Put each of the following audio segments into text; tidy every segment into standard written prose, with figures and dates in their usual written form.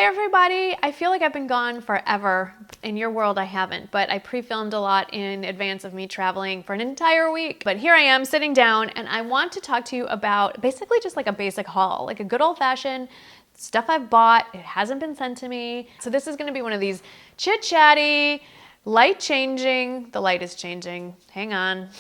Hey everybody, I feel like I've been gone forever. In your world I haven't, but I pre-filmed a lot in advance of me traveling for an entire week. But here I am sitting down and I want to talk to you about basically just like a basic haul, like a good old-fashioned stuff I've bought. It hasn't been sent to me. So this is gonna be one of these chit-chatty, light changing, the light is changing, hang on.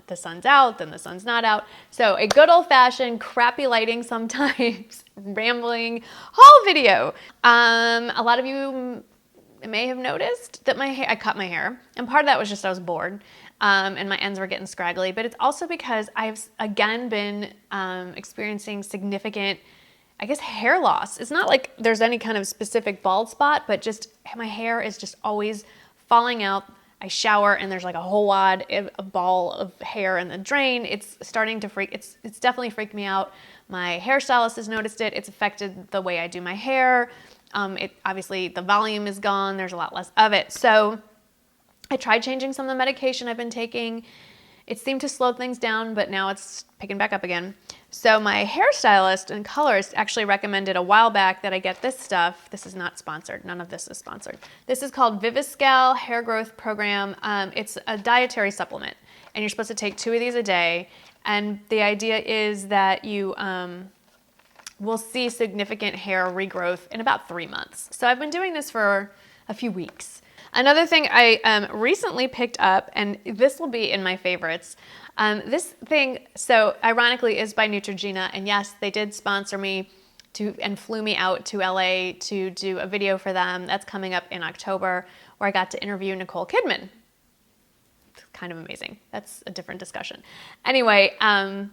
The sun's out, then the sun's not out. So a good old-fashioned, crappy lighting sometimes, rambling haul video. A lot of you may have noticed that I cut my hair, and part of that was just I was bored, and my ends were getting scraggly, but it's also because I've again been experiencing significant, I guess, hair loss. It's not like there's any kind of specific bald spot, but just my hair is just always falling out. I shower and there's like a whole wad, a ball of hair in the drain. It's starting to it's definitely freaked me out. My hairstylist has noticed it. It's affected the way I do my hair. Obviously the volume is gone. There's a lot less of it. So I tried changing some of the medication I've been taking. It seemed to slow things down, but now it's picking back up again. So my hairstylist and colorist actually recommended a while back that I get this stuff. This is not sponsored. None of this is sponsored. This is called Viviscal Hair Growth Program. It's a dietary supplement, and you're supposed to take 2 of these a day. And the idea is that you will see significant hair regrowth in about 3 months. So I've been doing this for a few weeks. Another thing I recently picked up, and this will be in my favorites, this thing, so ironically, is by Neutrogena, and yes, they did sponsor me and flew me out to LA to do a video for them. That's coming up in October, where I got to interview Nicole Kidman. It's kind of amazing. That's a different discussion. Anyway, I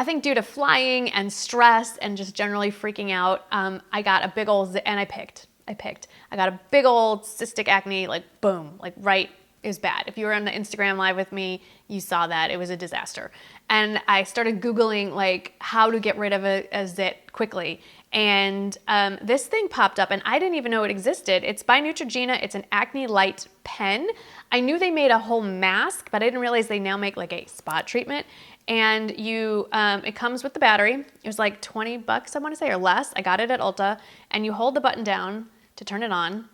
think due to flying and stress and just generally freaking out, I got a big old, and I picked. I got a big old cystic acne, like boom, like right, it was bad. If you were on the Instagram live with me, you saw that. It was a disaster. And I started Googling like how to get rid of a zit quickly. And this thing popped up and I didn't even know it existed. It's by Neutrogena. It's an acne light pen. I knew they made a whole mask, but I didn't realize they now make like a spot treatment. And it comes with the battery. It was like 20 bucks, I want to say, or less. I got it at Ulta. And you hold the button down to turn it on.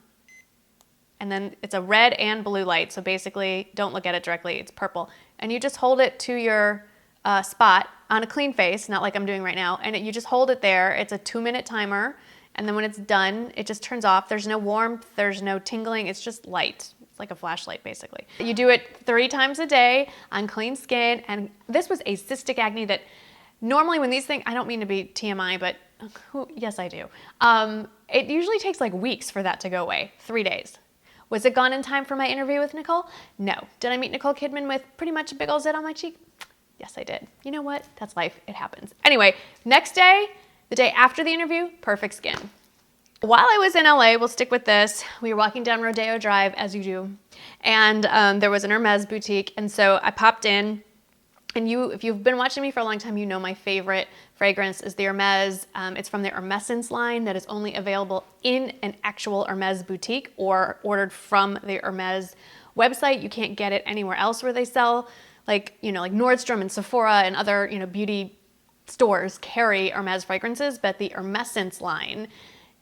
And then it's a red and blue light. So basically, don't look at it directly. It's purple. And you just hold it to your spot on a clean face, not like I'm doing right now. And you just hold it there. It's a 2-minute timer. And then when it's done, it just turns off. There's no warmth. There's no tingling. It's just light. It's like a flashlight, basically. You do it 3 times a day on clean skin. And this was a cystic acne that normally when these things, I don't mean to be TMI, but yes, I do. It usually takes like weeks for that to go away. 3 days. Was it gone in time for my interview with Nicole? No. Did I meet Nicole Kidman with pretty much a big old zit on my cheek? Yes, I did. You know what? That's life. It happens. Anyway, next day, the day after the interview, perfect skin. While I was in LA, we'll stick with this. We were walking down Rodeo Drive, as you do, and there was an Hermes boutique, and so I popped in. And if you've been watching me for a long time, you know my favorite fragrance is the Hermes. It's from the Hermescence line that is only available in an actual Hermes boutique or ordered from the Hermes website. You can't get it anywhere else where they sell, like Nordstrom and Sephora and other, beauty stores carry Hermes fragrances, but the Hermescence line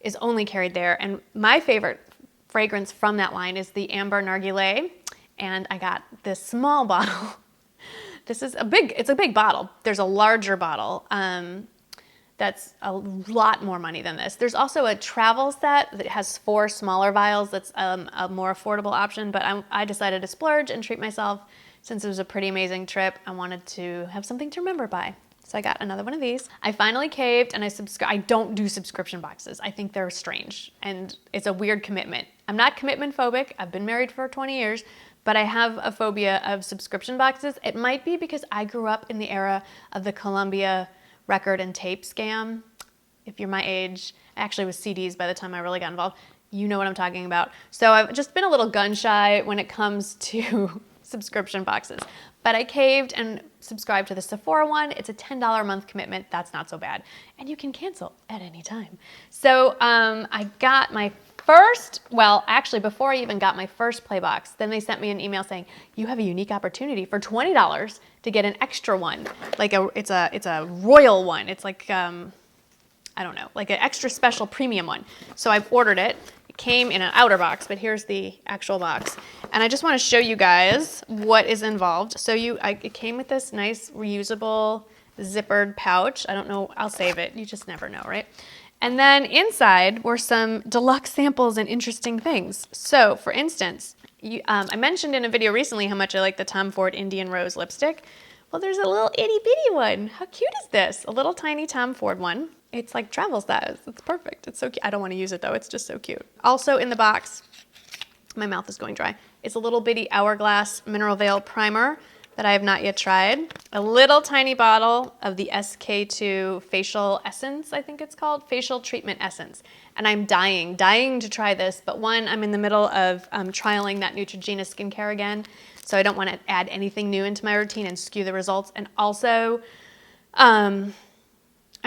is only carried there. And my favorite fragrance from that line is the Amber Narguilé. And I got this small bottle. It's a big bottle. There's a larger bottle that's a lot more money than this. There's also a travel set that has 4 smaller vials. That's a more affordable option, but I decided to splurge and treat myself. Since it was a pretty amazing trip, I wanted to have something to remember by. So I got another one of these. I finally caved and I don't do subscription boxes. I think they're strange and it's a weird commitment. I'm not commitment phobic. I've been married for 20 years. But I have a phobia of subscription boxes. It might be because I grew up in the era of the Columbia record and tape scam. If you're my age, I actually was CDs by the time I really got involved. You know what I'm talking about. So I've just been a little gun shy when it comes to subscription boxes. But I caved and subscribed to the Sephora one. It's a $10 a month commitment. That's not so bad. And you can cancel at any time. So I got my actually before I even got my first play box, then they sent me an email saying, you have a unique opportunity for $20 to get an extra one. Like it's a royal one. It's like, I I don't know, like an extra special premium one. So I've ordered it. It came in an outer box, but here's the actual box. And I just want to show you guys what is involved. So it came with this nice reusable zippered pouch. I don't know, I'll save it. You just never know, right? And then inside were some deluxe samples and interesting things. So for instance, I mentioned in a video recently how much I like the Tom Ford Indian Rose lipstick. Well, there's a little itty bitty one. How cute is this? A little tiny Tom Ford one. It's like travel size. It's perfect. It's so cute. I don't want to use it though. It's just so cute. Also in the box, my mouth is going dry. It's a little bitty Hourglass Mineral Veil Primer that I have not yet tried. A little tiny bottle of the SK2 Facial Essence, I think it's called, Facial Treatment Essence. And I'm dying to try this, but one, I'm in the middle of trialing that Neutrogena skincare again, so I don't want to add anything new into my routine and skew the results. And also, I'm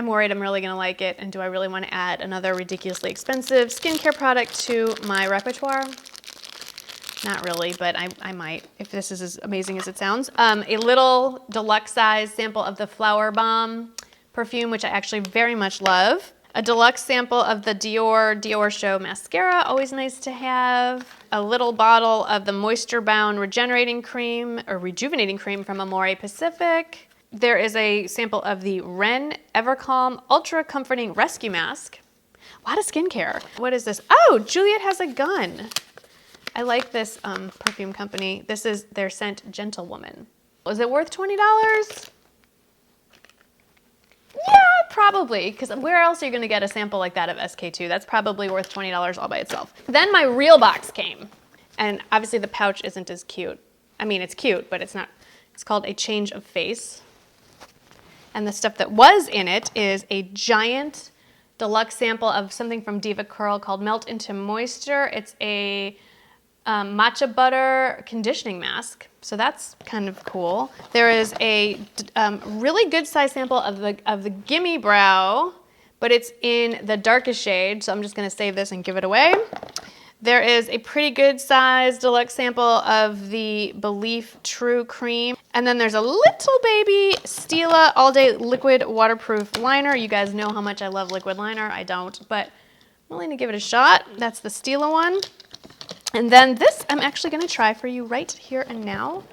worried I'm really gonna like it, and do I really want to add another ridiculously expensive skincare product to my repertoire? Not really, but I might, if this is as amazing as it sounds. A little deluxe size sample of the Flower Bomb perfume, which I actually very much love. A deluxe sample of the Dior Show mascara, always nice to have. A little bottle of the Moisture Bound Rejuvenating Cream from Amore Pacific. There is a sample of the Ren Evercalm Ultra Comforting Rescue Mask. A lot of skincare. What is this? Oh, Juliet Has a Gun. I like this perfume company. This is their scent Gentlewoman. Was it worth $20? Yeah, probably, because where else are you gonna get a sample like that of SK2? That's probably worth $20 all by itself. Then my real box came, and obviously the pouch isn't as cute. I mean, it's cute, but it's not. It's called A Change of Face. And the stuff that was in it is a giant deluxe sample of something from Diva Curl called Melt Into Moisture. It's a matcha butter conditioning mask, so that's kind of cool. There is a really good size sample of the Gimme Brow, but it's in the darkest shade, so I'm just going to save this and give it away. There is a pretty good size deluxe sample of the Belief True Cream, and then there's a little baby Stila All Day Liquid Waterproof Liner. You guys know how much I love liquid liner. I don't, but I'm willing to give it a shot. That's the Stila one. And then this I'm actually going to try for you right here and now.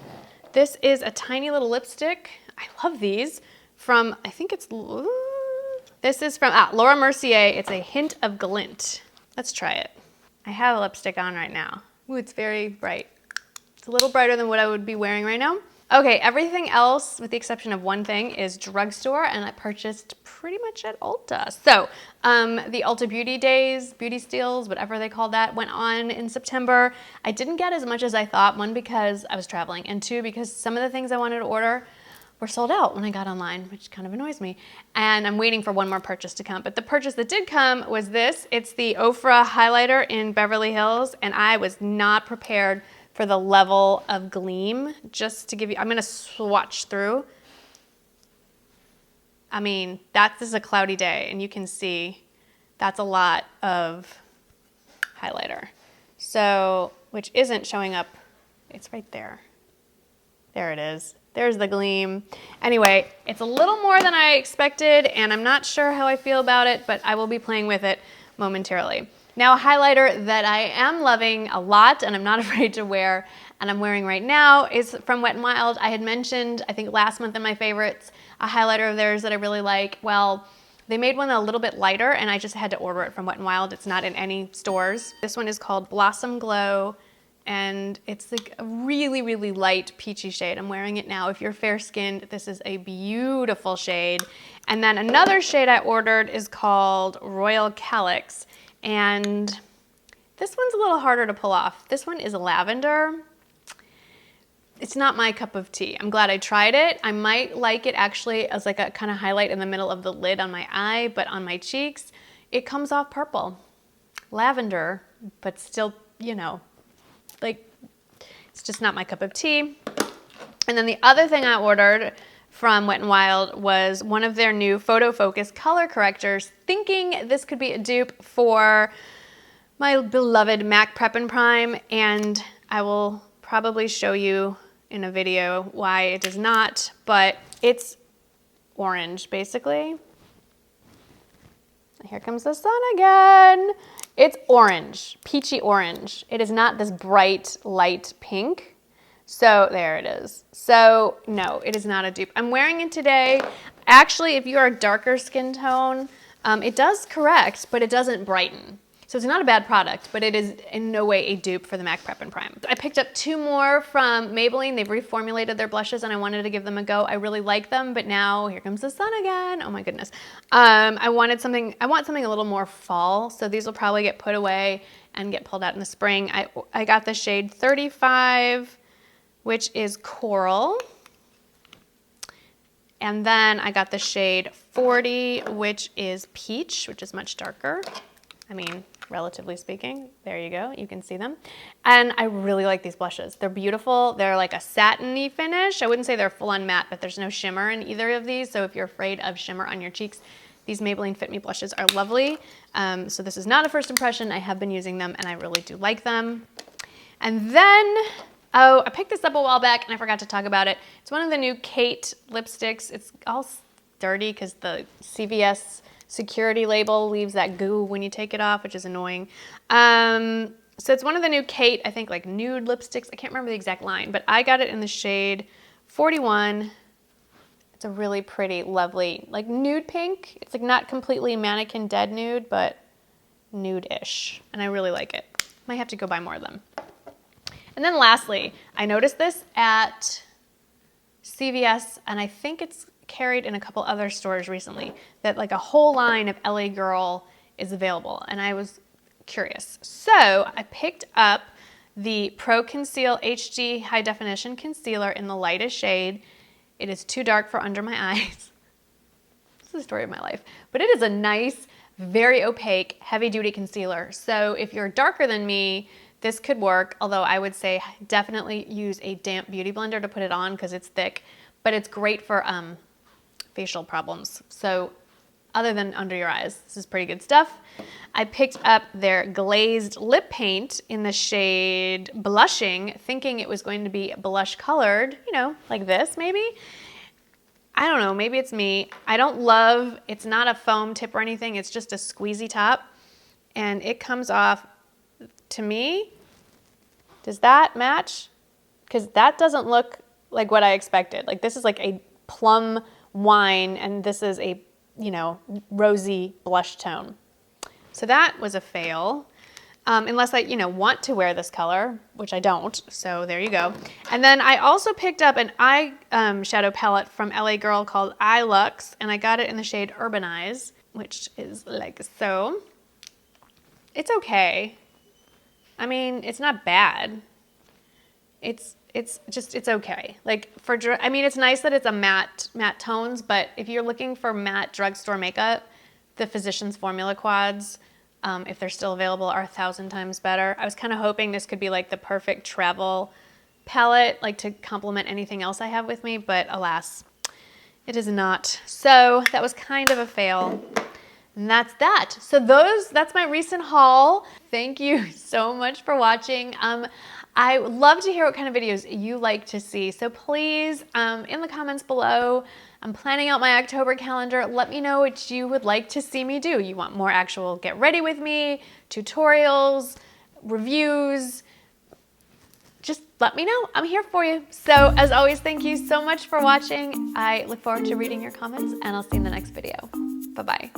This is a tiny little lipstick. I love these from, I think it's, this is from Laura Mercier. It's a Hint of Glint. Let's try it. I have a lipstick on right now. Ooh, it's very bright. It's a little brighter than what I would be wearing right now. Okay, everything else, with the exception of one thing, is Drugstore, and I purchased pretty much at Ulta. So, the Ulta Beauty Days, Beauty Steals, whatever they call that, went on in September. I didn't get as much as I thought, one, because I was traveling, and two, because some of the things I wanted to order were sold out when I got online, which kind of annoys me. And I'm waiting for one more purchase to come. But the purchase that did come was this. It's the Ofra highlighter in Beverly Hills, and I was not prepared for the level of gleam. Just to give you, I'm gonna swatch through. I mean, this is a cloudy day, and you can see that's a lot of highlighter. So, which isn't showing up, it's right there. There it is. There's the gleam. Anyway, it's a little more than I expected, and I'm not sure how I feel about it, but I will be playing with it momentarily. Now, a highlighter that I am loving a lot and I'm not afraid to wear, and I'm wearing right now, is from Wet n Wild. I had mentioned, I think last month in my favorites, a highlighter of theirs that I really like. Well, they made one a little bit lighter, and I just had to order it from Wet n Wild. It's not in any stores. This one is called Blossom Glow, and it's like a really, really light peachy shade. I'm wearing it now. If you're fair-skinned, this is a beautiful shade. And then another shade I ordered is called Royal Calyx. And this one's a little harder to pull off. This one is lavender. It's not my cup of tea. I'm glad I tried it. I might like it actually as like a kind of highlight in the middle of the lid on my eye, but on my cheeks, it comes off purple. Lavender, but still, you know, like, it's just not my cup of tea. And then the other thing I ordered from Wet n Wild was one of their new Photo Focus color correctors, thinking this could be a dupe for my beloved MAC Prep and Prime, and I will probably show you in a video why it does not, but it's orange basically. Here comes the sun again. It's orange, peachy orange. It is not this bright, light pink. So there it is. So no, it is not a dupe. I'm wearing it today. Actually, if you are a darker skin tone, it does correct, but it doesn't brighten. So it's not a bad product, but it is in no way a dupe for the MAC Prep and Prime. I picked up 2 more from Maybelline. They've reformulated their blushes and I wanted to give them a go. I really like them, but now here comes the sun again. Oh my goodness. I want something a little more fall. So these will probably get put away and get pulled out in the spring. I got the shade 35, which is Coral. And then I got the shade 40, which is Peach, which is much darker. I mean, relatively speaking. There you go. You can see them. And I really like these blushes. They're beautiful. They're like a satiny finish. I wouldn't say they're full on matte, but there's no shimmer in either of these. So if you're afraid of shimmer on your cheeks, these Maybelline Fit Me blushes are lovely. So this is not a first impression. I have been using them and I really do like them. And then, oh, I picked this up a while back and I forgot to talk about it. It's one of the new Kate lipsticks. It's all dirty because the CVS security label leaves that goo when you take it off, which is annoying. So it's one of the new Kate, I think like nude lipsticks. I can't remember the exact line, but I got it in the shade 41. It's a really pretty, lovely, like nude pink. It's like not completely mannequin dead nude, but nude-ish. And I really like it. Might have to go buy more of them. And then lastly, I noticed this at CVS, and I think it's carried in a couple other stores recently, that like a whole line of LA Girl is available, and I was curious. So I picked up the Pro Conceal HD High Definition Concealer in the lightest shade. It is too dark for under my eyes. This is the story of my life. But it is a nice, very opaque, heavy-duty concealer. So if you're darker than me, this could work, although I would say definitely use a damp beauty blender to put it on because it's thick, but it's great for facial problems. So other than under your eyes, this is pretty good stuff. I picked up their Glazed lip paint in the shade Blushing, thinking it was going to be blush colored, you know, like this maybe. I don't know, maybe it's me. I don't love, it's not a foam tip or anything, it's just a squeezy top. And it comes off, to me, does that match? Because that doesn't look like what I expected. Like this is like a plum wine and this is a, you know, rosy blush tone. So that was a fail. Unless I, you know, want to wear this color, which I don't. So there you go. And then I also picked up an eye shadow palette from LA Girl called Eye Lux, and I got it in the shade Urbanize, which is like so. It's okay. I mean, it's not bad. It's okay. Like I mean, it's nice that it's a matte tones, but if you're looking for matte drugstore makeup, the Physicians Formula Quads, if they're still available, are 1,000 times better. I was kind of hoping this could be like the perfect travel palette, like to complement anything else I have with me, but alas, it is not. So that was kind of a fail. And that's that. So that's my recent haul. Thank you so much for watching. I would love to hear what kind of videos you like to see. So please, in the comments below, I'm planning out my October calendar. Let me know what you would like to see me do. You want more actual get ready with me, tutorials, reviews, just let me know. I'm here for you. So as always, thank you so much for watching. I look forward to reading your comments and I'll see you in the next video. Bye-bye.